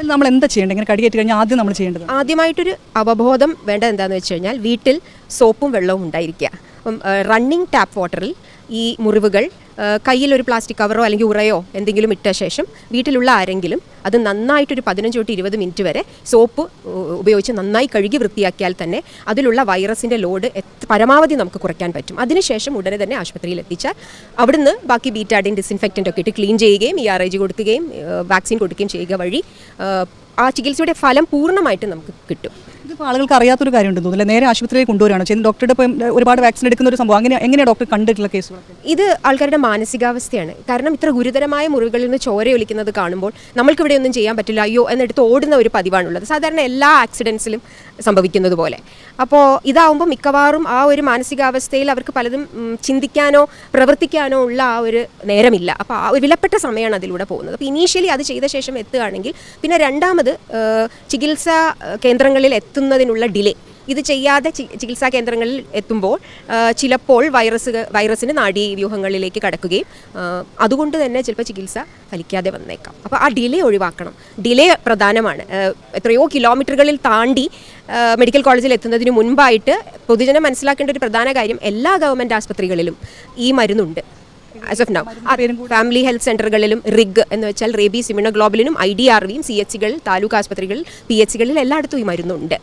നമ്മൾ എന്താ ചെയ്യേണ്ടത്? ഇങ്ങനെ കടിയേറ്റ് കഴിഞ്ഞാൽ ആദ്യം നമ്മൾ ചെയ്യേണ്ടത് ആദ്യമായിട്ടൊരു അവബോധം വേണ്ടത് എന്താണെന്ന് വെച്ച് കഴിഞ്ഞാൽ വീട്ടിൽ സോപ്പും വെള്ളവും ഉണ്ടായിരിക്കുക. അപ്പം റണ്ണിങ് ടാപ്പ് വാട്ടറിൽ ഈ മുറിവുകൾ കയ്യിലൊരു പ്ലാസ്റ്റിക് കവറോ അല്ലെങ്കിൽ ഉറയോ എന്തെങ്കിലും ഇട്ട ശേഷം വീട്ടിലുള്ള ആരെങ്കിലും അത് നന്നായിട്ടൊരു 15 തൊട്ട് 20 മിനിറ്റ് വരെ സോപ്പ് ഉപയോഗിച്ച് നന്നായി കഴുകി വൃത്തിയാക്കിയാൽ തന്നെ അതിലുള്ള വൈറസിൻ്റെ ലോഡ് പരമാവധി നമുക്ക് കുറയ്ക്കാൻ പറ്റും. അതിനുശേഷം ഉടനെ തന്നെ ആശുപത്രിയിൽ എത്തിച്ചാൽ അവിടുന്ന് ബാക്കി ബീറ്റാഡിൻ ഡിസിൻഫെക്റ്റൻ്റ് ഒക്കെ ഇട്ട് ക്ലീൻ ചെയ്യുകയും ERG കൊടുക്കുകയും വാക്സിൻ കൊടുക്കുകയും ചെയ്യുക വഴി ആ ചികിത്സയുടെ ഫലം പൂർണ്ണമായിട്ട് നമുക്ക് കിട്ടും. ഇതിപ്പോൾ ആളുകൾക്ക് അറിയാത്തൊരു കാര്യമുണ്ടെന്ന് തോന്നുന്നില്ല. നേരെ ആശുപത്രിയിൽ കൊണ്ടുവരികയാണോ ചെയ്യുന്നത്? ഡോക്ടറുടെ ഇപ്പം ഒരുപാട് വാക്സിൻ എടുക്കുന്ന ഒരു സംഭവം എങ്ങനെയാണ് ഡോക്ടർ കണ്ടിട്ടുള്ള കേസുകളൊക്കെ? ഇത് ആൾക്കാരുടെ മാനസികാവസ്ഥയാണ്. കാരണം ഇത്ര ഗുരുതരമായ മുറിവുകളിൽ നിന്ന് ചോരയൊലിക്കുന്നത് കാണുമ്പോൾ നമ്മൾക്കിവിടെ ഒന്നും ചെയ്യാൻ പറ്റില്ല, അയ്യോ എന്നെടുത്ത് ഓടുന്ന ഒരു പതിവാണുള്ളത്, സാധാരണ എല്ലാ ആക്സിഡൻസിലും സംഭവിക്കുന്നത് പോലെ. അപ്പോൾ ഇതാവുമ്പോൾ മിക്കവാറും ആ ഒരു മാനസികാവസ്ഥയിൽ അവർക്ക് പലതും ചിന്തിക്കാനോ പ്രവർത്തിക്കാനോ ഉള്ള ആ ഒരു നേരമില്ല. അപ്പോൾ ആ ഒരു വിലപ്പെട്ട സമയമാണ് അതിലൂടെ പോകുന്നത്. അപ്പോൾ ഇനീഷ്യലി അത് ചെയ്ത ശേഷം എത്തുകയാണെങ്കിൽ പിന്നെ രണ്ടാമത് ചികിത്സാ കേന്ദ്രങ്ങളിൽ എത്തുന്നതിനുള്ള ഡിലേ, ഇത് ചെയ്യാതെ ചികിത്സാ കേന്ദ്രങ്ങളിൽ എത്തുമ്പോൾ ചിലപ്പോൾ വൈറസിന് നാഡീവ്യൂഹങ്ങളിലേക്ക് കടക്കുകയും അതുകൊണ്ട് തന്നെ ചിലപ്പോൾ ചികിത്സ ഫലിക്കാതെ വന്നേക്കാം. അപ്പോൾ ആ ഡിലേ ഒഴിവാക്കണം. ഡിലേ പ്രധാനമാണ്. എത്രയോ കിലോമീറ്ററുകളിൽ താണ്ടി മെഡിക്കൽ കോളേജിൽ എത്തുന്നതിന് മുൻപായിട്ട് പൊതുജനം മനസ്സിലാക്കേണ്ട ഒരു പ്രധാന കാര്യം, എല്ലാ ഗവൺമെൻറ് ആസ്പത്രികളിലും ഈ മരുന്നുണ്ട്. As of now family health സെൻ്ററുകളിലും റിഗ് എന്ന് വെച്ചാൽ റേബീസ് ഇമ്യൂണോഗ്ലോബുലിനും IDRVയും CHCകളിൽ, താലൂക്ക് ആസ്പത്രികളിൽ, PHCകളിൽ എല്ലായിടത്തും ഈ മരുന്നുണ്ട്.